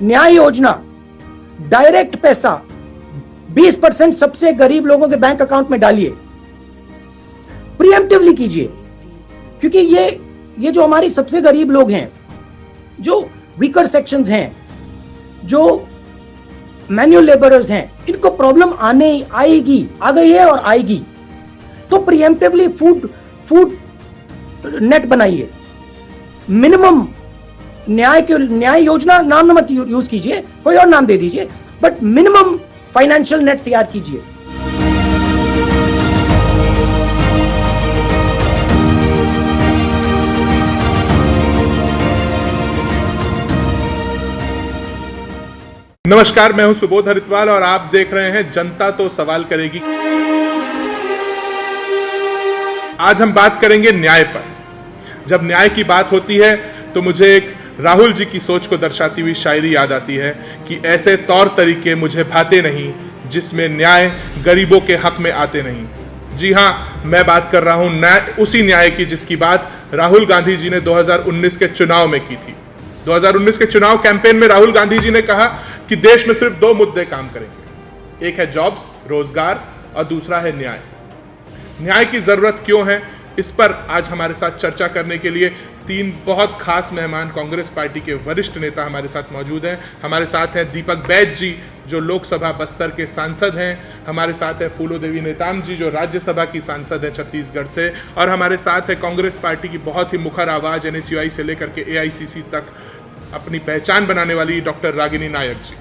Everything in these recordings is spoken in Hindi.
न्याय योजना, डायरेक्ट पैसा 20% सबसे गरीब लोगों के बैंक अकाउंट में डालिए, प्रीएम्प्टिवली कीजिए, क्योंकि ये जो हमारी सबसे गरीब लोग हैं, जो वीकर सेक्शंस हैं, जो मैन्युअल लेबरर्स हैं, इनको प्रॉब्लम आ गई है और आएगी। तो प्रीएम्प्टिवली फूड नेट बनाइए, मिनिमम न्याय योजना नाम मत यूज कीजिए, कोई और नाम दे दीजिए, बट मिनिमम फाइनेंशियल नेट तैयार कीजिए। नमस्कार, मैं हूं सुबोध हरिद्वाल और आप देख रहे हैं जनता तो सवाल करेगी। आज हम बात करेंगे न्याय पर। जब न्याय की बात होती है तो मुझे एक राहुल जी की सोच को दर्शाती हुई शायरी याद आती है कि ऐसे तौर तरीके मुझे भाते नहीं जिसमें न्याय गरीबों के हक में आते नहीं। जी हां, मैं बात कर रहा हूं उसी न्याय की जिसकी बात राहुल गांधी जी ने 2019 के चुनाव में की थी। 2019 के चुनाव कैंपेन में राहुल गांधी जी ने कहा कि देश में सिर्फ 2 मुद्दे काम करेंगे, एक है जॉब्स, रोजगार, और दूसरा है न्याय। न्याय की जरूरत क्यों है, इस पर आज हमारे साथ चर्चा करने के लिए 3 बहुत खास मेहमान कांग्रेस पार्टी के वरिष्ठ नेता हमारे साथ मौजूद हैं। हमारे साथ हैं दीपक बैज जी, जो लोकसभा बस्तर के सांसद हैं। हमारे साथ है फूलो देवी नेताम जी, जो राज्यसभा की सांसद हैं छत्तीसगढ़ से। और हमारे साथ है कांग्रेस पार्टी की बहुत ही मुखर आवाज, NSUI से लेकर के AICC तक अपनी पहचान बनाने वाली डॉक्टर रागिनी नायक जी।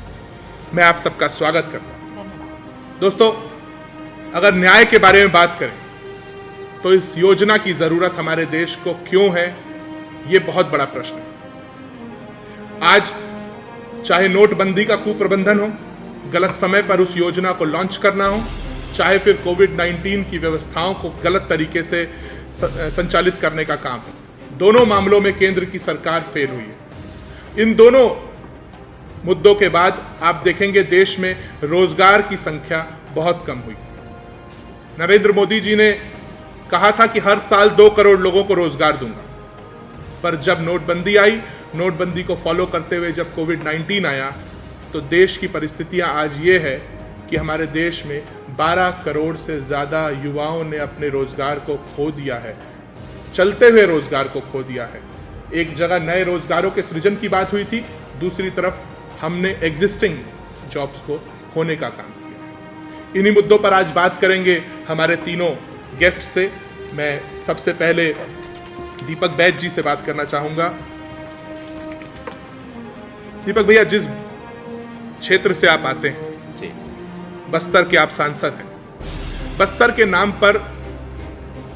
मैं आप सबका स्वागत करता हूं। दोस्तों, अगर न्याय के बारे में बात करें तो इस योजना की जरूरत हमारे देश को क्यों है, यह बहुत बड़ा प्रश्न है। आज चाहे नोटबंदी का कुप्रबंधन हो, गलत समय पर उस योजना को लॉन्च करना हो, चाहे फिर कोविड-19 की व्यवस्थाओं को गलत तरीके से संचालित करने का काम हो, दोनों मामलों में केंद्र की सरकार फेल हुई है। इन दोनों मुद्दों के बाद आप देखेंगे देश में रोजगार की संख्या बहुत कम हुई। नरेंद्र मोदी जी ने कहा था कि हर साल 2 करोड़ लोगों को रोजगार दूंगा, पर जब नोटबंदी आई, नोटबंदी को फॉलो करते हुए जब कोविड-19 आया, तो देश की परिस्थितियां आज ये है कि हमारे देश में 12 करोड़ से ज्यादा युवाओं ने अपने रोजगार को खो दिया है, चलते हुए रोजगार को खो दिया है। एक जगह नए रोजगारों के सृजन की बात हुई थी, दूसरी तरफ हमने एग्जिस्टिंग जॉब्स को खोने का काम किया। इन्हीं मुद्दों पर आज बात करेंगे हमारे तीनों गेस्ट से। मैं सबसे पहले दीपक बैज जी से बात करना चाहूंगा। दीपक भैया, जिस क्षेत्र से आप आते हैं जी, बस्तर के आप सांसद हैं। बस्तर के नाम पर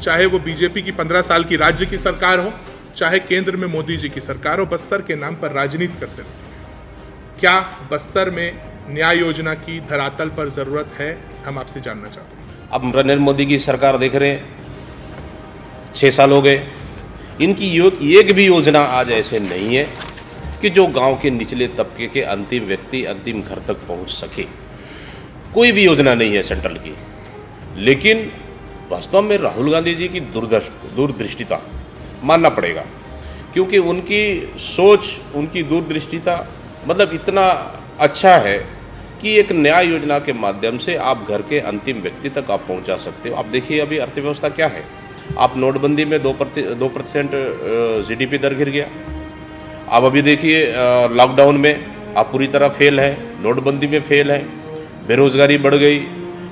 चाहे वो बीजेपी की 15 साल की राज्य की सरकार हो, चाहे केंद्र में मोदी जी की सरकार हो, बस्तर के नाम पर राजनीति करते रहते हैं। क्या बस्तर में न्याय योजना की धरातल पर जरूरत है, हम आपसे जानना चाहते हैं। अब नरेंद्र मोदी की सरकार देख रहे हैं, 6 साल हो गए, इनकी एक भी योजना आज ऐसे नहीं है कि जो गांव के निचले तबके के अंतिम व्यक्ति अंतिम घर तक पहुंच सके। कोई भी योजना नहीं है सेंट्रल की। लेकिन वास्तव में राहुल गांधी जी की दूरदृष्टिता मानना पड़ेगा, क्योंकि उनकी सोच, उनकी दूरदृष्टिता मतलब इतना अच्छा है कि एक न्याय योजना के माध्यम से आप घर के अंतिम व्यक्ति तक आप पहुंचा सकते हो। आप देखिए अभी अर्थव्यवस्था क्या है। आप नोटबंदी में 2% GDP दर गिर गया। आप अभी देखिए लॉकडाउन में आप पूरी तरह फेल है, नोटबंदी में फेल है, बेरोजगारी बढ़ गई।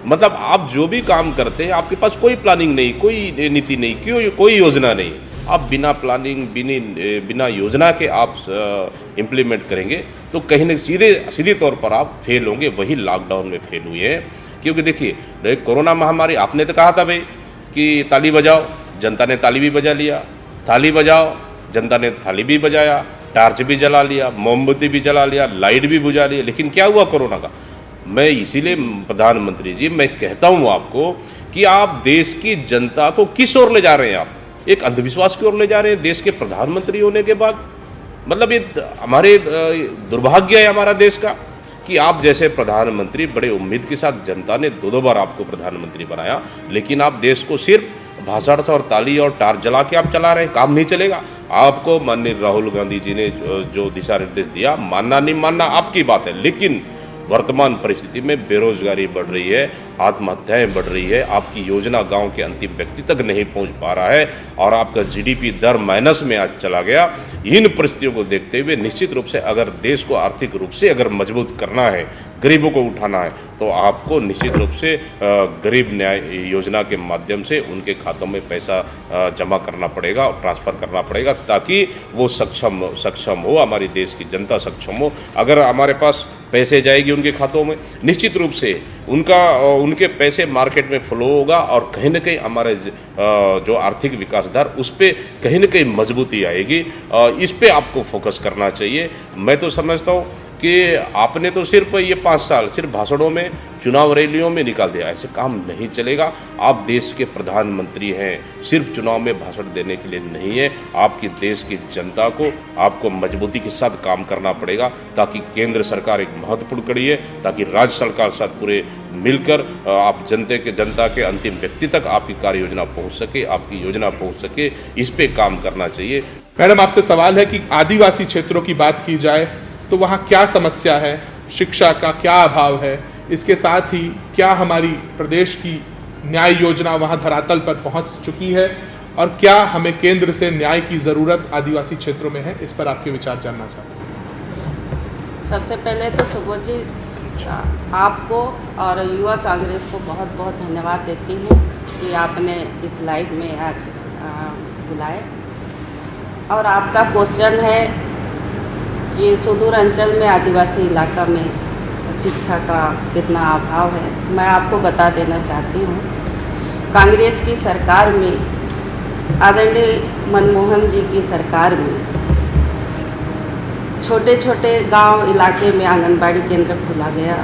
मतलब आप जो भी काम करते हैं, आपके पास कोई प्लानिंग नहीं, कोई नीति नहीं, कोई योजना नहीं। आप बिना प्लानिंग, बिना योजना के आप इम्प्लीमेंट करेंगे तो कहीं न सीधे तौर पर आप फेल होंगे। वही लॉकडाउन में फेल हुए हैं। क्योंकि देखिए कोरोना महामारी, आपने तो कहा था भाई कि ताली बजाओ, जनता ने ताली भी बजा लिया, थाली बजाओ, जनता ने थाली भी बजाया, टार्च भी जला लिया, मोमबत्ती भी जला लिया, लाइट भी बुझा लिया। लेकिन क्या हुआ कोरोना का? मैं इसीलिए प्रधानमंत्री जी, मैं कहता हूँ आपको कि आप देश की जनता को किस ओर ले जा रहे हैं। आप एक अंधविश्वास की ओर ले जा रहे हैं देश के प्रधानमंत्री होने के बाद। मतलब ये हमारे दुर्भाग्य है हमारा देश का कि आप जैसे प्रधानमंत्री, बड़े उम्मीद के साथ जनता ने दो बार आपको प्रधानमंत्री बनाया, लेकिन आप देश को सिर्फ भाषण और ताली और टार जला के आप चला रहे हैं। काम नहीं चलेगा। आपको माननीय राहुल गांधी जी ने जो दिशा निर्देश दिया, मानना नहीं मानना आपकी बात है, लेकिन वर्तमान परिस्थिति में बेरोजगारी बढ़ रही है, आत्महत्याएं बढ़ रही है, आपकी योजना गांव के अंतिम व्यक्ति तक नहीं पहुंच पा रहा है और आपका जीडीपी दर माइनस में आज चला गया। इन परिस्थितियों को देखते हुए निश्चित रूप से अगर देश को आर्थिक रूप से अगर मजबूत करना है, गरीबों को उठाना है, तो आपको निश्चित रूप से गरीब न्याय योजना के माध्यम से उनके खातों में पैसा जमा करना पड़ेगा और ट्रांसफ़र करना पड़ेगा, ताकि वो सक्षम हो, हमारी देश की जनता सक्षम हो। अगर हमारे पास पैसे जाएगी उनके खातों में, निश्चित रूप से उनके पैसे मार्केट में फ्लो होगा और कहीं ना कहीं हमारे जो आर्थिक विकास दर उस पर कहीं ना कहीं मजबूती आएगी। इस पे आपको फोकस करना चाहिए। मैं तो समझता हूँ कि आपने तो सिर्फ ये 5 साल सिर्फ भाषणों में, चुनाव रैलियों में निकाल दिया। ऐसे काम नहीं चलेगा। आप देश के प्रधानमंत्री हैं, सिर्फ चुनाव में भाषण देने के लिए नहीं है। आपकी देश की जनता को आपको मजबूती के साथ काम करना पड़ेगा, ताकि केंद्र सरकार एक महत्वपूर्ण कड़ी है, ताकि राज्य सरकार साथ पूरे मिलकर आप जनता के अंतिम व्यक्ति तक आपकी कार्य योजना पहुँच सके, आपकी योजना पहुँच सके। इस पर काम करना चाहिए। मैडम, आपसे सवाल है कि आदिवासी क्षेत्रों की बात की जाए तो वहाँ क्या समस्या है, शिक्षा का क्या अभाव है, इसके साथ ही क्या हमारी प्रदेश की न्याय योजना वहाँ धरातल पर पहुँच चुकी है और क्या हमें केंद्र से न्याय की ज़रूरत आदिवासी क्षेत्रों में है, इस पर आपके विचार जानना चाहते हैं। सबसे पहले तो सुबोध जी, आपको और युवा कांग्रेस को बहुत बहुत धन्यवाद देती हूँ कि आपने इस लाइव में आज बुलाए। और आपका क्वेश्चन है कि सुदूर अंचल में, आदिवासी इलाका में शिक्षा का कितना अभाव है। मैं आपको बता देना चाहती हूँ, कांग्रेस की सरकार में, आदरणीय मनमोहन जी की सरकार में, छोटे छोटे गांव इलाके में आंगनबाड़ी केंद्र खोला गया,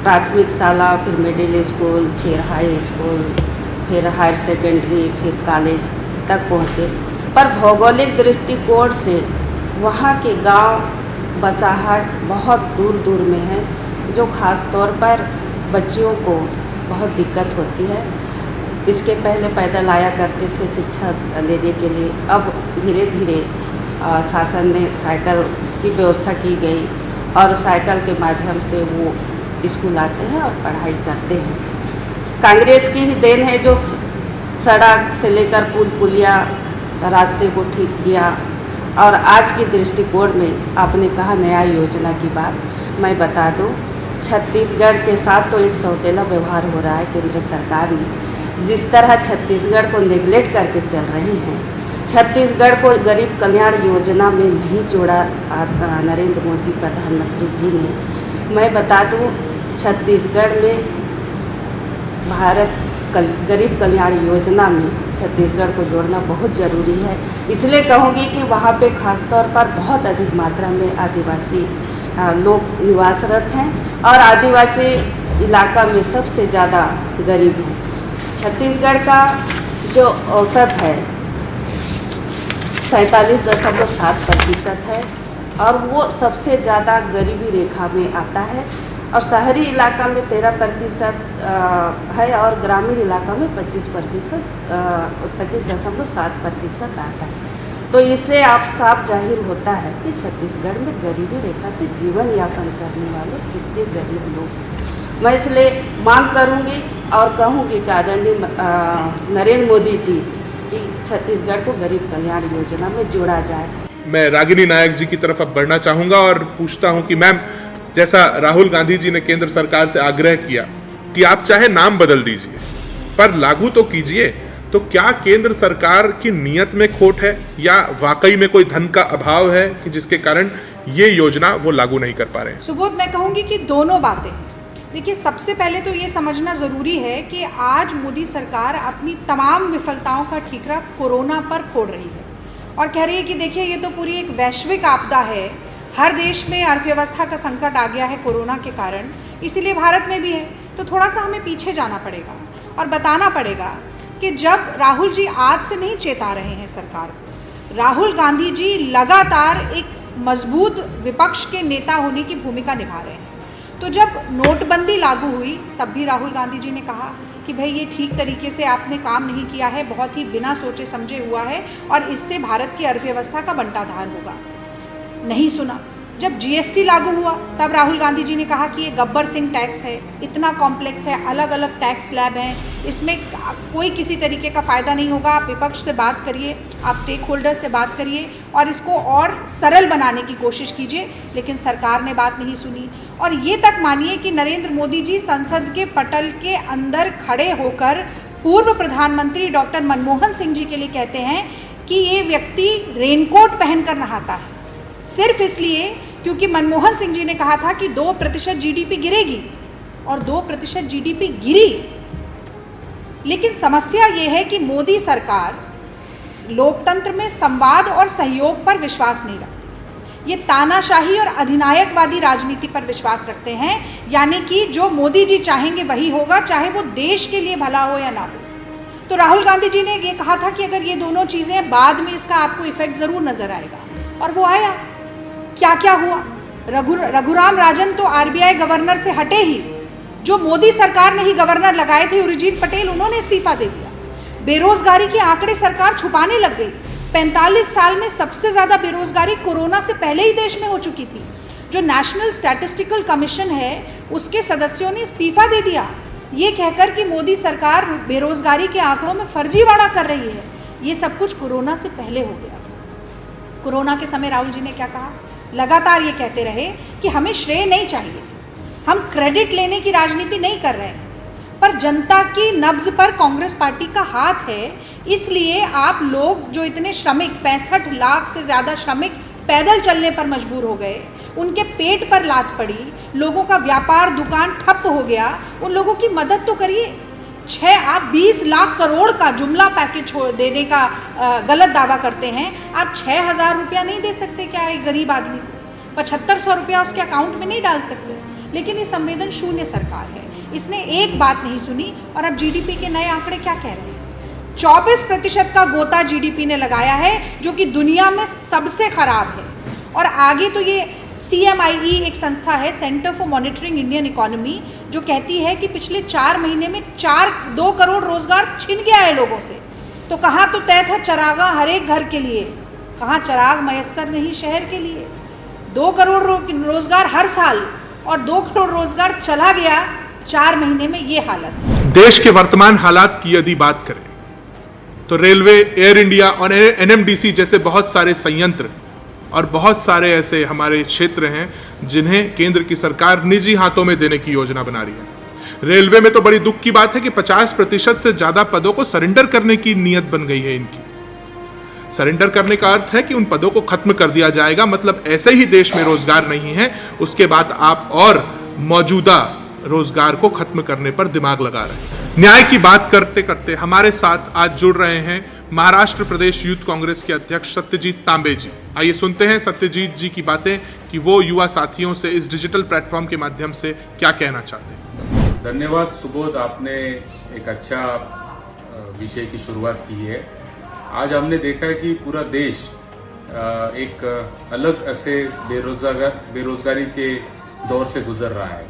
प्राथमिक शाला, फिर मिडिल स्कूल, फिर हाई स्कूल, फिर हायर सेकेंडरी, फिर कॉलेज तक पहुँचे। पर भौगोलिक दृष्टिकोण से वहाँ के गांव बसाहट बहुत दूर दूर में है, जो ख़ास तौर पर बच्चियों को बहुत दिक्कत होती है। इसके पहले पैदल आया करते थे शिक्षा लेने के लिए, अब धीरे धीरे शासन ने साइकिल की व्यवस्था की गई और साइकिल के माध्यम से वो स्कूल आते हैं और पढ़ाई करते हैं। कांग्रेस की ही देन है जो सड़क से लेकर पुल पुलिया रास्ते को ठीक किया। और आज की दृष्टिकोण में आपने कहा न्याय योजना की बात, मैं बता दूं, छत्तीसगढ़ के साथ तो एक सौतेला व्यवहार हो रहा है केंद्र सरकार ने। जिस तरह छत्तीसगढ़ को नेगलेक्ट करके चल रहे हैं, छत्तीसगढ़ को गरीब कल्याण योजना में नहीं जोड़ा नरेंद्र मोदी प्रधानमंत्री जी ने। मैं बता दूं, छत्तीसगढ़ में भारत गरीब कल्याण योजना में छत्तीसगढ़ को जोड़ना बहुत ज़रूरी है। इसलिए कहूँगी कि वहाँ पे ख़ास तौर पर बहुत अधिक मात्रा में आदिवासी लोग निवासरत हैं और आदिवासी इलाका में सबसे ज़्यादा गरीब हैं। छत्तीसगढ़ का जो औसत है 47.7% है और वो सबसे ज़्यादा गरीबी रेखा में आता है। और शहरी इलाका में 13% है और ग्रामीण इलाका में 25.7% आता है। तो इससे आप साफ जाहिर होता है कि छत्तीसगढ़ में गरीबी रेखा से जीवन यापन करने वाले कितने गरीब लोग हैं। मैं इसलिए मांग करूंगी और कहूंगी कि आदरणीय नरेंद्र मोदी जी की छत्तीसगढ़ को गरीब कल्याण योजना में जोड़ा जाए। मैं रागिनी नायक जी की तरफ अब बढ़ना चाहूँगा और पूछता हूँ कि मैम, जैसा राहुल गांधी जी ने केंद्र सरकार से आग्रह किया कि आप चाहे नाम बदल दीजिए पर लागू तो कीजिए, तो क्या केंद्र सरकार की नीयत में खोट है या वाकई में कोई धन का अभाव है कि जिसके कारण ये योजना वो लागू नहीं कर पा रहे हैं? सुबोध, मैं कहूँगी कि दोनों बातें। देखिए, सबसे पहले तो ये समझना ज़रूरी है कि आज मोदी सरकार अपनी तमाम विफलताओं का ठीकरा कोरोना पर फोड़ रही है और कह रही है कि देखिए ये तो पूरी एक वैश्विक आपदा है, हर देश में अर्थव्यवस्था का संकट आ गया है कोरोना के कारण, इसीलिए भारत में भी है। तो थोड़ा सा हमें पीछे जाना पड़ेगा और बताना पड़ेगा कि जब राहुल जी आज से नहीं चेता रहे हैं सरकार को, राहुल गांधी जी लगातार एक मजबूत विपक्ष के नेता होने की भूमिका निभा रहे हैं। तो जब नोटबंदी लागू हुई तब भी राहुल गांधी जी ने कहा कि भाई ये ठीक तरीके से आपने काम नहीं किया है, बहुत ही बिना सोचे समझे हुआ है और इससे भारत की अर्थव्यवस्था का बंटाधार होगा। नहीं सुना। जब जीएसटी लागू हुआ तब राहुल गांधी जी ने कहा कि ये गब्बर सिंह टैक्स है, इतना कॉम्प्लेक्स है, अलग अलग टैक्स स्लैब हैं, इसमें कोई किसी तरीके का फ़ायदा नहीं होगा, आप विपक्ष से बात करिए, आप स्टेक होल्डर से बात करिए और इसको और सरल बनाने की कोशिश कीजिए। लेकिन सरकार ने बात नहीं सुनी और ये तक मानिए कि नरेंद्र मोदी जी संसद के पटल के अंदर खड़े होकर पूर्व प्रधानमंत्री डॉक्टर मनमोहन सिंह जी के लिए कहते हैं कि ये व्यक्ति रेनकोट पहनकर नहाता है, सिर्फ इसलिए क्योंकि मनमोहन सिंह जी ने कहा था कि 2% जीडीपी गिरेगी और 2% जीडीपी गिरी। लेकिन समस्या ये है कि मोदी सरकार लोकतंत्र में संवाद और सहयोग पर विश्वास नहीं रखती। ये तानाशाही और अधिनायकवादी राजनीति पर विश्वास रखते हैं, यानी कि जो मोदी जी चाहेंगे वही होगा, चाहे वो देश के लिए भला हो या ना हो। तो राहुल गांधी जी ने ये कहा था कि अगर ये दोनों चीज़ें, बाद में इसका आपको इफेक्ट ज़रूर नज़र आएगा और वो आया। क्या क्या हुआ? रघुराम राजन तो आरबीआई गवर्नर से हटे ही, जो मोदी सरकार ने ही गवर्नर लगाए थे उर्जित पटेल, उन्होंने इस्तीफा दे दिया। बेरोजगारी के आंकड़े सरकार छुपाने लग गई। 45 साल में सबसे ज़्यादा बेरोजगारी कोरोना से पहले ही देश में हो चुकी थी। जो नेशनल स्टैटिस्टिकल कमीशन है उसके सदस्यों ने इस्तीफा दे दिया, ये कहकर कि मोदी सरकार बेरोजगारी के आंकड़ों में फर्जीवाड़ा कर रही है। ये सब कुछ कोरोना से पहले हो गया था। कोरोना के समय राहुल जी ने क्या कहा? लगातार ये कहते रहे कि हमें श्रेय नहीं चाहिए, हम क्रेडिट लेने की राजनीति नहीं कर रहे हैं, पर जनता की नब्ज पर कांग्रेस पार्टी का हाथ है, इसलिए आप लोग जो इतने श्रमिक, 65 लाख से ज़्यादा श्रमिक पैदल चलने पर मजबूर हो गए, उनके पेट पर लात पड़ी, लोगों का व्यापार दुकान ठप हो गया, उन लोगों की मदद तो करिए। आप 20 लाख करोड़ का जुमला पैकेज छोड़ देने का गलत दावा करते हैं। आप 6,000 रुपया नहीं दे सकते क्या एक गरीब आदमी को? 7500 रुपया उसके अकाउंट में नहीं डाल सकते? लेकिन ये संवेदन शून्य सरकार है, इसने एक बात नहीं सुनी। और अब जीडीपी के नए आंकड़े क्या कह रहे हैं? 24% का गोता जीडीपी ने लगाया है, जो कि दुनिया में सबसे खराब है। और आगे तो ये CMIE एक संस्था है, centre for monitoring Indian economy, जो कहती है कि पिछले 4 महीने में 2 करोड़ रोजगार छिन गया है लोगों से। तो कहाँ तो तय था चरागा हर एक घर के लिए, कहाँ चराग मयस्सर नहीं शहर के लिए। 2 करोड़ रोजगार हर साल और 2 करोड़ रोजगार चला गया 4 महीने में, ये हालत है। देश के वर्तमान हालात की यदि बात करें तो रेलवे, एयर इंडिया और NMDC जैसे बहुत सारे संयंत्र और बहुत सारे ऐसे हमारे क्षेत्र हैं जिन्हें केंद्र की सरकार निजी हाथों में देने की योजना बना रही है। रेलवे में तो बड़ी दुख की बात है कि 50% से ज्यादा पदों को सरेंडर करने की नीयत बन गई है इनकी। सरेंडर करने का अर्थ है कि उन पदों को खत्म कर दिया जाएगा, मतलब ऐसे ही देश में रोजगार नहीं है, उसके बाद आप और मौजूदा रोजगार को खत्म करने पर दिमाग लगा रहे हैं। न्याय की बात करते करते हमारे साथ आज जुड़ रहे हैं महाराष्ट्र प्रदेश यूथ कांग्रेस के अध्यक्ष सत्यजीत तांबे जी। आइए सुनते हैं सत्यजीत जी की बातें कि वो युवा साथियों से इस डिजिटल प्लेटफॉर्म के माध्यम से क्या कहना चाहते हैं। धन्यवाद सुबोध, आपने एक अच्छा विषय की शुरुआत की है। आज हमने देखा है कि पूरा देश एक अलग ऐसे बेरोजगारी के दौर से गुजर रहा है।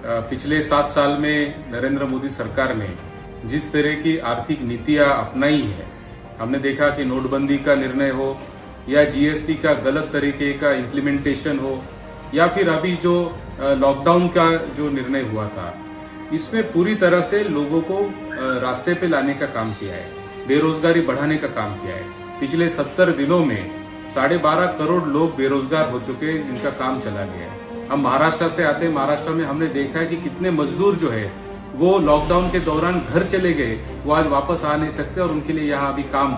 पिछले 7 साल में नरेंद्र मोदी सरकार ने जिस तरह की आर्थिक नीतियां अपनाई है, हमने देखा कि नोटबंदी का निर्णय हो या जीएसटी का गलत तरीके का इम्प्लीमेंटेशन हो या फिर अभी जो लॉकडाउन का जो निर्णय हुआ था, इसमें पूरी तरह से लोगों को रास्ते पे लाने का काम किया है, बेरोजगारी बढ़ाने का काम किया है। पिछले 70 दिनों में 12.5 करोड़ लोग बेरोजगार हो चुके, इनका काम चला गया है। हम महाराष्ट्र से आते हैं, महाराष्ट्र में हमने देखा है कि कितने मजदूर जो है वो लॉकडाउन के दौरान घर चले गए, वो आज वापस आ नहीं सकते और उनके लिए यहाँ अभी काम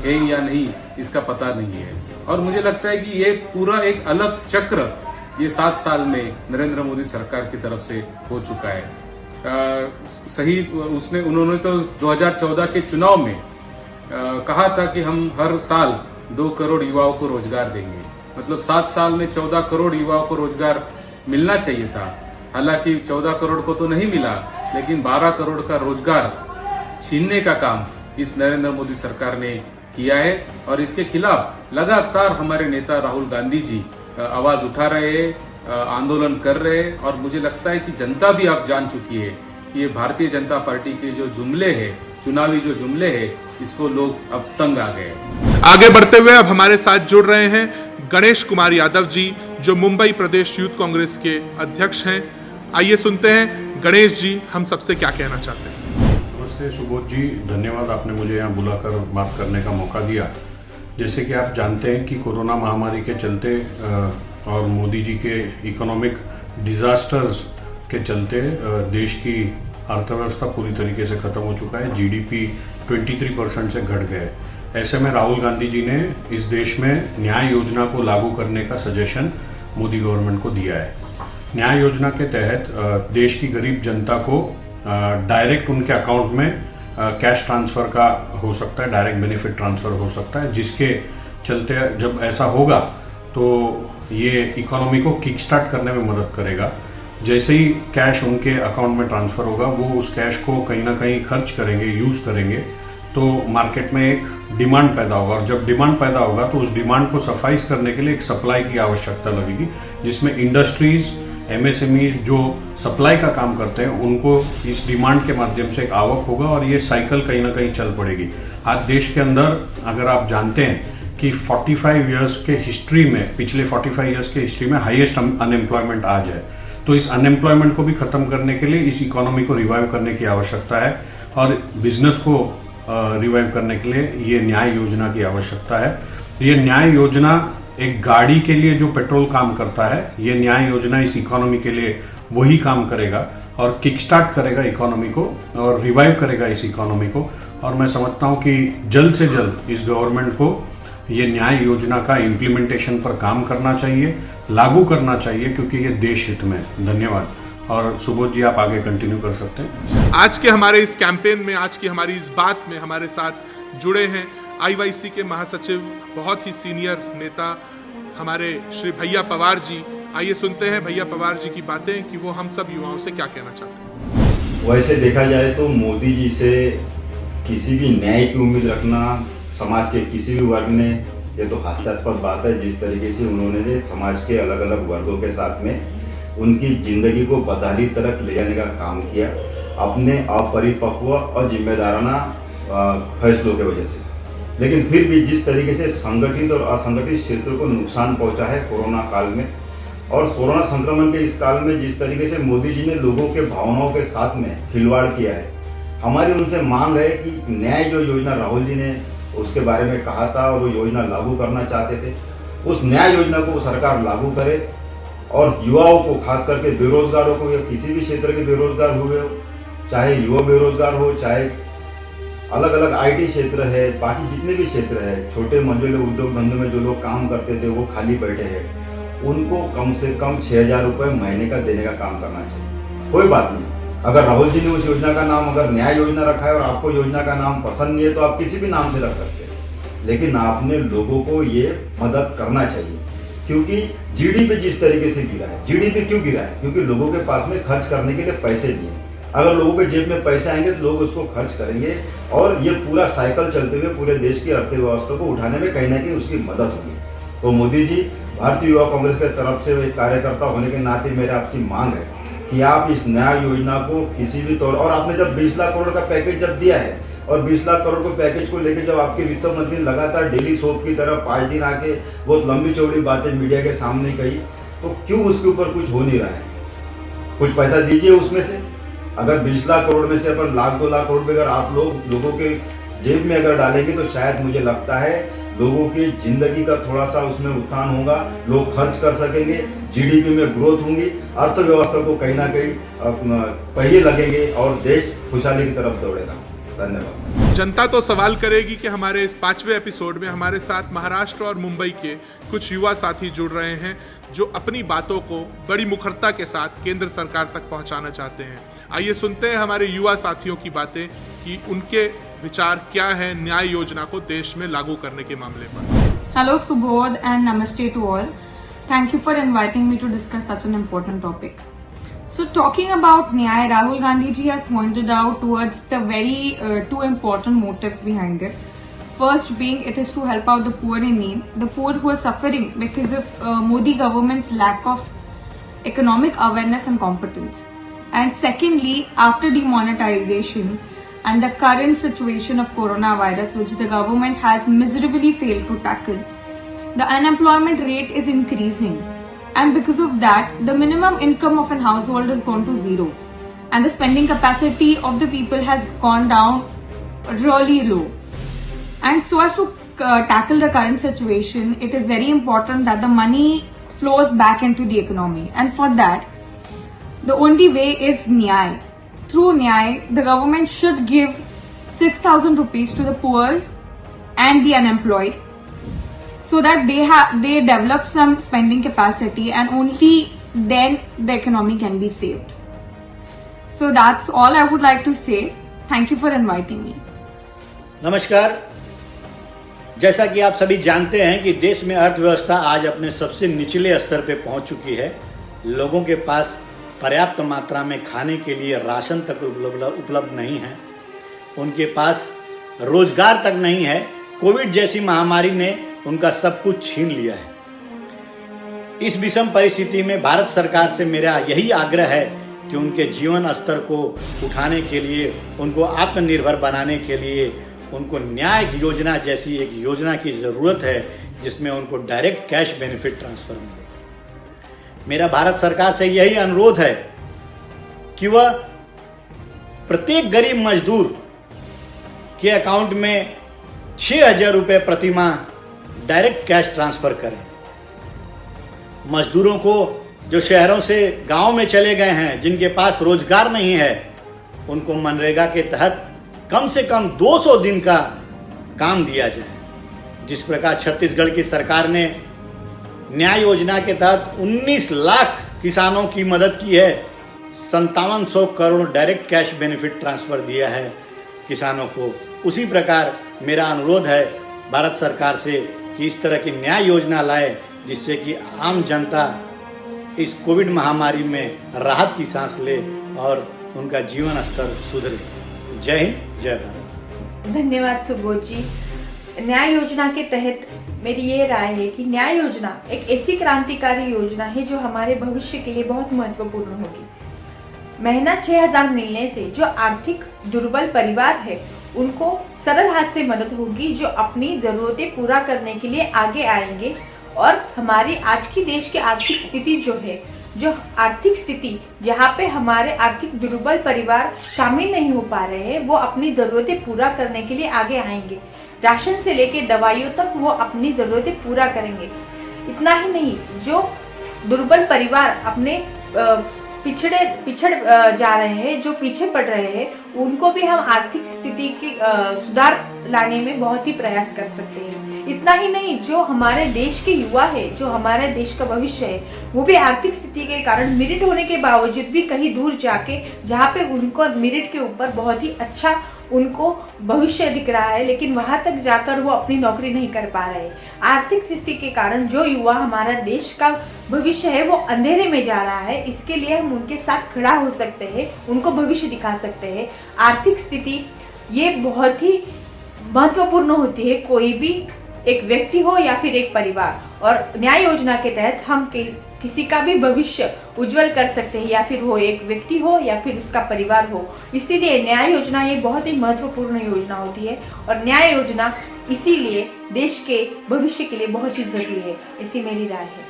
है या नहीं इसका पता नहीं है। और मुझे लगता है कि ये पूरा एक अलग चक्र ये 7 साल में नरेंद्र मोदी सरकार की तरफ से हो चुका है। उन्होंने तो 2014 के चुनाव में कहा था कि हम हर साल 2 करोड़ युवाओं को रोजगार देंगे, मतलब 7 साल में 14 करोड़ युवाओं को रोजगार मिलना चाहिए था। हालांकि 14 करोड़ को तो नहीं मिला, लेकिन 12 करोड़ का रोजगार छीनने का काम इस नरेंद्र मोदी सरकार ने किया है और इसके खिलाफ लगातार हमारे नेता राहुल गांधी जी आवाज उठा रहे हैं, आंदोलन कर रहे हैं और मुझे लगता है कि जनता भी अब जान चुकी है कि ये भारतीय जनता पार्टी के जो जुमले हैं, चुनावी जो जुमले हैं, इसको लोग अब तंग आ गए। आगे बढ़ते हुए अब हमारे साथ जुड़ रहे हैं गणेश कुमार यादव जी, जो मुंबई प्रदेश यूथ कांग्रेस के अध्यक्ष हैं। आइए सुनते हैं गणेश जी हम सबसे क्या कहना चाहते हैं। नमस्ते सुबोध जी, धन्यवाद आपने मुझे यहाँ बुलाकर बात करने का मौका दिया। जैसे कि आप जानते हैं कि कोरोना महामारी के चलते और मोदी जी के इकोनॉमिक डिजास्टर्स के चलते देश की अर्थव्यवस्था पूरी तरीके से खत्म हो चुका है। जीडीपी 23% से घट गया है। ऐसे में राहुल गांधी जी ने इस देश में न्याय योजना को लागू करने का सजेशन मोदी गवर्नमेंट को दिया है। न्याय योजना के तहत देश की गरीब जनता को डायरेक्ट उनके अकाउंट में कैश ट्रांसफर का हो सकता है, डायरेक्ट बेनिफिट ट्रांसफर हो सकता है, जिसके चलते जब ऐसा होगा तो ये इकोनॉमी को किक स्टार्ट करने में मदद करेगा। जैसे ही कैश उनके अकाउंट में ट्रांसफर होगा, वो उस कैश को कहीं ना कहीं खर्च करेंगे, यूज़ करेंगे, तो मार्केट में एक डिमांड पैदा होगा और जब डिमांड पैदा होगा तो उस डिमांड को सफाइज करने के लिए एक सप्लाई की आवश्यकता लगेगी, जिसमें इंडस्ट्रीज, एमएसएमईज जो सप्लाई का काम करते हैं उनको इस डिमांड के माध्यम से एक आवक होगा और ये साइकिल कहीं ना कहीं चल पड़ेगी। आज देश के अंदर अगर आप जानते हैं कि 45 इयर्स के हिस्ट्री में, पिछले 45 इयर्स के हिस्ट्री में हाईएस्ट अनएम्प्लॉयमेंट आज है, तो इस अनएम्प्लॉयमेंट को भी खत्म करने के लिए इस इकोनॉमी को रिवाइव करने की आवश्यकता है और बिजनेस को रिवाइव करने के लिए ये न्याय योजना की आवश्यकता है। ये न्याय योजना एक गाड़ी के लिए जो पेट्रोल काम करता है, ये न्याय योजना इस इकोनॉमी के लिए वही काम करेगा और किक स्टार्ट करेगा इकोनॉमी को और रिवाइव करेगा इस इकोनॉमी को। और मैं समझता हूँ कि जल्द से जल्द इस गवर्नमेंट को ये न्याय योजना का इम्प्लीमेंटेशन पर काम करना चाहिए, लागू करना चाहिए, क्योंकि ये देश हित में। धन्यवाद। और सुबोध जी आप आगे कंटिन्यू कर सकते हैं। आज के हमारे इस कैंपेन में, आज की हमारी इस बात में हमारे साथ जुड़े हैं आईवाईसी के महासचिव, बहुत ही सीनियर नेता हमारे श्री भैया पवार जी। आइए सुनते हैं भैया पवार जी की बातें कि वो हम सब युवाओं से क्या कहना चाहते हैं। वैसे देखा जाए तो मोदी जी से किसी भी न्याय की उम्मीद रखना समाज के किसी भी वर्ग ने, ये तो हास्यास्पद बात है। जिस तरीके से उन्होंने समाज के अलग अलग वर्गों के साथ में उनकी जिंदगी को बदहाली तरफ ले जाने का काम किया, अपने अपरिपक्व और जिम्मेदाराना फैसलों की वजह से। लेकिन फिर भी जिस तरीके से संगठित और असंगठित क्षेत्रों को नुकसान पहुंचा है कोरोना काल में, और कोरोना संक्रमण के इस काल में जिस तरीके से मोदी जी ने लोगों के भावनाओं के साथ में खिलवाड़ किया है, हमारी उनसे मांग है कि न्याय जो योजना राहुल जी ने उसके बारे में कहा था और वो योजना लागू करना चाहते थे, उस न्याय योजना को सरकार लागू करे और युवाओं को, खास करके बेरोजगारों को या किसी भी क्षेत्र के बेरोजगार हुए हो, चाहे युवा बेरोजगार हो, चाहे अलग अलग आईटी क्षेत्र है, बाकी जितने भी क्षेत्र है, छोटे मंझोले उद्योग धंधे में जो लोग काम करते थे वो खाली बैठे हैं, उनको कम से कम 6,000 रुपये महीने का देने का काम करना चाहिए। कोई बात नहीं, अगर राहुल जी ने उस योजना का नाम अगर न्याय योजना रखा है और आपको योजना का नाम पसंद नहीं है तो आप किसी भी नाम से रख सकते हैं, लेकिन आपने लोगों को ये मदद करना चाहिए। क्योंकि जीडीपी जिस तरीके से गिरा है, जीडीपी क्यों गिरा है? क्योंकि लोगों के पास में खर्च करने के लिए पैसे नहीं है। अगर लोगों के जेब में पैसे आएंगे तो लोग उसको खर्च करेंगे और ये पूरा साइकिल चलते हुए पूरे देश की अर्थव्यवस्था को उठाने में कहीं ना कहीं उसकी मदद होगी। तो मोदी जी, भारतीय युवा कांग्रेस के तरफ से एक कार्यकर्ता होने के नाते मेरे आपसे मांग है कि आप इस न्याय योजना को किसी भी तौर, और आपने जब 20 लाख करोड़ का पैकेज जब दिया है और 20 लाख करोड़ के पैकेज को लेकर जब आपके वित्त मंत्री लगातार डेली सोप की तरह 5 दिन आके बहुत लंबी चौड़ी बातें मीडिया के सामने कही, तो क्यों उसके ऊपर कुछ हो नहीं रहा है? कुछ पैसा दीजिए उसमें से। अगर 20 लाख करोड़ में से अपन 1-2 लाख करोड़ अगर आप लोगों के जेब में अगर डालेंगे तो शायद मुझे लगता है लोगों की जिंदगी का थोड़ा सा उसमें उत्थान होगा, लोग खर्च कर सकेंगे, जीडीपी में ग्रोथ होंगी, अर्थव्यवस्था को कहीं ना कहीं पहिए लगेंगे और देश खुशहाली की तरफ दौड़ेगा। धन्यवाद। जनता तो सवाल करेगी कि हमारे इस 5वें एपिसोड में हमारे साथ महाराष्ट्र और मुंबई के कुछ युवा साथी जुड़ रहे हैं जो अपनी बातों को बड़ी मुखरता के साथ केंद्र सरकार तक पहुंचाना चाहते हैं। आइए सुनते हैं हमारे युवा साथियों की बातें कि उनके विचार क्या है न्याय योजना को देश में लागू करने के मामले पर। Hello Subodh and Namaste to all. Thank you for inviting me to discuss such an important topic. So talking about Nyay, Rahul Gandhi ji has pointed out towards the very two important motives behind it. First being it is to help out the poor in need, the poor who are suffering because of Modi government's lack of economic awareness and competence. And secondly, after demonetization and the current situation of coronavirus, which the government has miserably failed to tackle, the unemployment rate is increasing. And because of that, the minimum income of an household has gone to zero. And the spending capacity of the people has gone down really low. And so as to tackle the current situation, it is very important that the money flows back into the economy. And for that, the only way is Nyay. Through Nyay, the government should give 6,000 rupees to the poor and the unemployed, so that they develop some spending capacity, and only then the economy can be saved. So that's all I would like to say. Thank you for inviting me. नमस्कार। जैसा कि आप सभी जानते हैं कि देश में अर्थव्यवस्था आज अपने सबसे निचले स्तर पर पहुंच चुकी है। लोगों के पास पर्याप्त मात्रा में खाने के लिए राशन तक उपलब्ध नहीं है, उनके पास रोजगार तक नहीं है। कोविड जैसी महामारी ने उनका सब कुछ छीन लिया है। इस विषम परिस्थिति में भारत सरकार से मेरा यही आग्रह है कि उनके जीवन स्तर को उठाने के लिए, उनको आत्मनिर्भर बनाने के लिए उनको न्याय योजना जैसी एक योजना की ज़रूरत है, जिसमें उनको डायरेक्ट कैश बेनिफिट ट्रांसफ़र मिले। मेरा भारत सरकार से यही अनुरोध है कि वह प्रत्येक गरीब मजदूर के अकाउंट में 6,000 रुपये प्रति माह डायरेक्ट कैश ट्रांसफ़र करें। मजदूरों को जो शहरों से गांव में चले गए हैं, जिनके पास रोजगार नहीं है, उनको मनरेगा के तहत कम से कम 200 दिन का काम दिया जाए। जिस प्रकार छत्तीसगढ़ की सरकार ने न्याय योजना के तहत 19 लाख किसानों की मदद की है, 5700 crore direct cash benefit transfer दिया है किसानों को, उसी प्रकार मेरा अनुरोध है भारत सरकार से कि इस तरह की न्याय योजना लाए, जिससे कि आम जनता इस कोविड महामारी में राहत की सांस ले और उनका जीवन स्तर सुधरे। जय हिंद, जय भारत। धन्यवाद सुबोध जी। न्याय योजना के तहत मेरी ये राय है कि न्याय योजना एक ऐसी क्रांतिकारी योजना है जो हमारे भविष्य के लिए बहुत महत्वपूर्ण होगी। महीना 6,000 मिलने से जो आर्थिक दुर्बल परिवार है उनको सरल हाथ से मदद होगी, जो अपनी ज़रूरतें पूरा करने के लिए आगे आएंगे। और हमारी आज की देश की आर्थिक स्थिति जो है, जो आर्थिक स्थिति जहाँ पे हमारे आर्थिक दुर्बल परिवार शामिल नहीं हो पा रहे हैं, वो अपनी ज़रूरतें पूरा करने के लिए आगे आएंगे। राशन से लेके दवाइयों तक वो अपनी ज़रूरतें पूरा करेंगे। इतना ही नहीं, जो दुर्बल परिवार अपने पिछड़ जा रहे हैं, जो पीछे पड़ रहे हैं, उनको भी हम आर्थिक स्थिति की सुधार लाने में बहुत ही प्रयास कर सकते हैं। इतना ही नहीं, जो हमारे देश के युवा है, जो हमारे देश का भविष्य है, वो भी आर्थिक स्थिति के कारण मेरिट होने के बावजूद भी कहीं दूर जाके, जहाँ पे उनको मेरिट के ऊपर बहुत ही अच्छा उनको भविष्य दिख रहा है, लेकिन वहाँ तक जाकर वो अपनी नौकरी नहीं कर पा रहे। आर्थिक स्थिति के कारण जो युवा हमारा देश का भविष्य है वो अंधेरे में जा रहा है। इसके लिए हम उनके साथ खड़ा हो सकते हैं, उनको भविष्य दिखा सकते हैं। आर्थिक स्थिति ये बहुत ही महत्वपूर्ण होती है, कोई भी एक व्यक्ति हो या फिर एक परिवार। और न्याय योजना के तहत हम किसी का भी भविष्य उज्जवल कर सकते हैं, या फिर वो एक व्यक्ति हो या फिर उसका परिवार हो। इसीलिए न्याय योजना ये बहुत ही महत्वपूर्ण योजना होती है, और न्याय योजना इसीलिए देश के भविष्य के लिए बहुत ही जरूरी है, ऐसी मेरी राय है।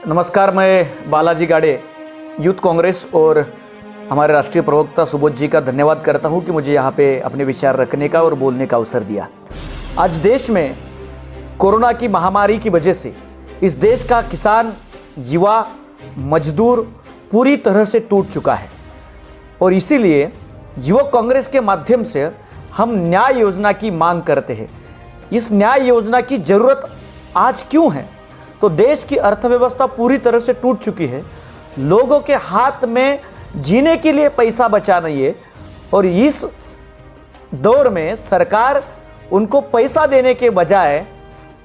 नमस्कार, मैं बालाजी गाड़े यूथ कांग्रेस और हमारे राष्ट्रीय प्रवक्ता सुबोध जी का धन्यवाद करता हूं कि मुझे यहां पे अपने विचार रखने का और बोलने का अवसर दिया। आज देश में कोरोना की महामारी की वजह से इस देश का किसान, युवा, मजदूर पूरी तरह से टूट चुका है, और इसीलिए युवक कांग्रेस के माध्यम से हम न्याय योजना की मांग करते हैं। इस न्याय योजना की ज़रूरत आज क्यों है? तो देश की अर्थव्यवस्था पूरी तरह से टूट चुकी है, लोगों के हाथ में जीने के लिए पैसा बचा नहीं है, और इस दौर में सरकार उनको पैसा देने के बजाय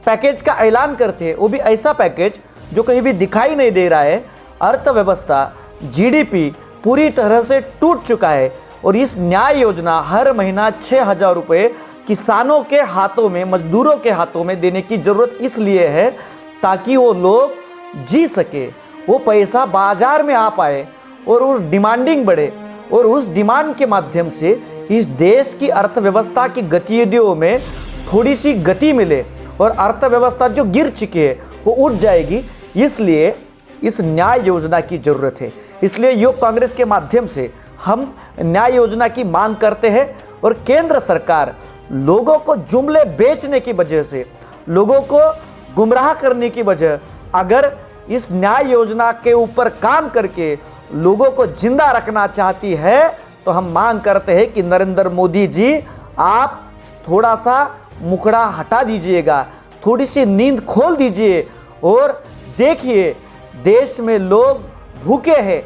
पैकेज का ऐलान करते हैं, वो भी ऐसा पैकेज जो कहीं भी दिखाई नहीं दे रहा है। अर्थव्यवस्था, जीडीपी पूरी तरह से टूट चुका है। और इस न्याय योजना हर महीना 6,000 रुपये किसानों के हाथों में, मजदूरों के हाथों में देने की ज़रूरत इसलिए है ताकि वो लोग जी सके, वो पैसा बाजार में आ पाए और उस डिमांडिंग बढ़े और उस डिमांड के माध्यम से इस देश की अर्थव्यवस्था की गतिविधियों में थोड़ी सी गति मिले और अर्थव्यवस्था जो गिर चुकी है वो उठ जाएगी। इसलिए इस न्याय योजना की ज़रूरत है। इसलिए युवक कांग्रेस के माध्यम से हम न्याय योजना की मांग करते हैं और केंद्र सरकार लोगों को जुमले बेचने की वजह से, लोगों को गुमराह करने की वजह, अगर इस न्याय योजना के ऊपर काम करके लोगों को जिंदा रखना चाहती है तो हम मांग करते हैं कि नरेंद्र मोदी जी आप थोड़ा सा मुखड़ा हटा दीजिएगा, थोड़ी सी नींद खोल दीजिए और देखिए देश में लोग भूखे हैं,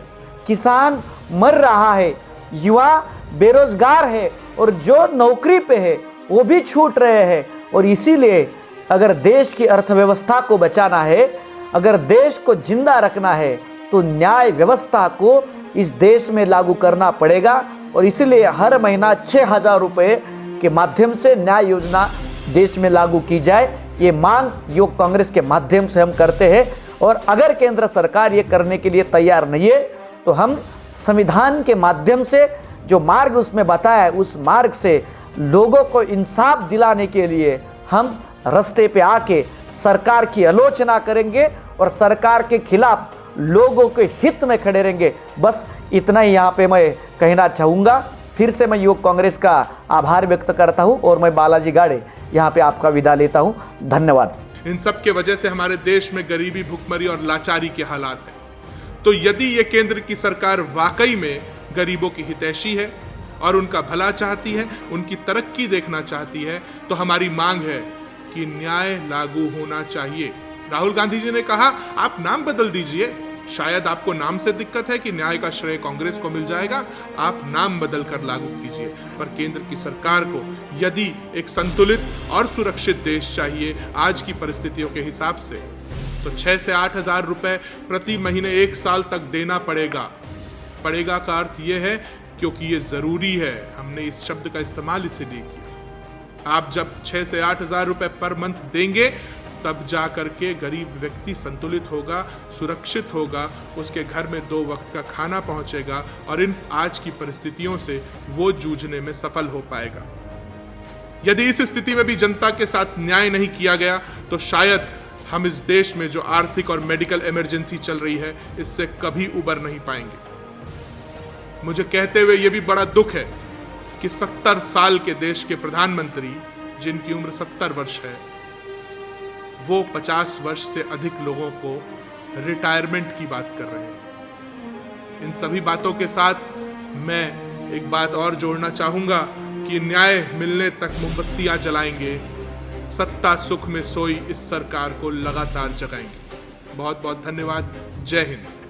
किसान मर रहा है, युवा बेरोजगार है और जो नौकरी पे है वो भी छूट रहे हैं। और इसीलिए अगर देश की अर्थव्यवस्था को बचाना है, अगर देश को जिंदा रखना है तो न्याय व्यवस्था को इस देश में लागू करना पड़ेगा। और इसीलिए हर महीना 6,000 रुपये के माध्यम से न्याय योजना देश में लागू की जाए, ये मांग युवक कांग्रेस के माध्यम से हम करते हैं। और अगर केंद्र सरकार ये करने के लिए तैयार नहीं है तो हम संविधान के माध्यम से जो मार्ग उसमें बताया है उस मार्ग से लोगों को इंसाफ दिलाने के लिए हम रास्ते पे आके सरकार की आलोचना करेंगे और सरकार के खिलाफ लोगों के हित में खड़े रहेंगे। बस इतना ही यहाँ पे मैं कहना चाहूँगा। फिर से मैं युवक कांग्रेस का आभार व्यक्त करता हूँ और मैं बालाजी गाड़े यहाँ पे आपका विदा लेता हूँ। धन्यवाद। इन सब के वजह से हमारे देश में गरीबी, भुखमरी और लाचारी के हालात हैं। तो यदि ये केंद्र की सरकार वाकई में गरीबों की हितैषी है और उनका भला चाहती है, उनकी तरक्की देखना चाहती है, तो हमारी मांग है कि न्याय लागू होना चाहिए। राहुल गांधी जी ने कहा आप नाम बदल दीजिए, शायद आपको नाम से दिक्कत है कि न्याय का श्रेय कांग्रेस को मिल जाएगा, आप नाम बदल कर लागू कीजिए। पर केंद्र की सरकार को यदि एक संतुलित और सुरक्षित देश चाहिए आज की परिस्थितियों के हिसाब से, तो 6 से 8 हजार रुपए प्रति महीने 1 साल तक देना पड़ेगा। पड़ेगा का अर्थ यह है क्योंकि ये जरूरी है, हमने इस शब्द का इस्तेमाल इसीलिए किया। आप जब 6 से 8 हजार रुपए पर मंथ देंगे तब जा करके गरीब व्यक्ति संतुलित होगा, सुरक्षित होगा, उसके घर में 2 वक्त का खाना पहुंचेगा और इन आज की परिस्थितियों से वो जूझने में सफल हो पाएगा। यदि इस स्थिति में भी जनता के साथ न्याय नहीं किया गया तो शायद हम इस देश में जो आर्थिक और मेडिकल इमरजेंसी चल रही है इससे कभी उबर नहीं पाएंगे। मुझे कहते हुए यह भी बड़ा दुख है कि 70 साल के देश के प्रधानमंत्री जिनकी उम्र 70 वर्ष है वो 50 वर्ष से अधिक लोगों को रिटायरमेंट की बात कर रहे हैं। इन सभी बातों के साथ मैं एक बात और जोड़ना चाहूंगा कि न्याय मिलने तक मोमबत्तियां जलाएंगे, सत्ता सुख में सोई इस सरकार को लगातार जगाएंगे। बहुत बहुत धन्यवाद। जय हिंद।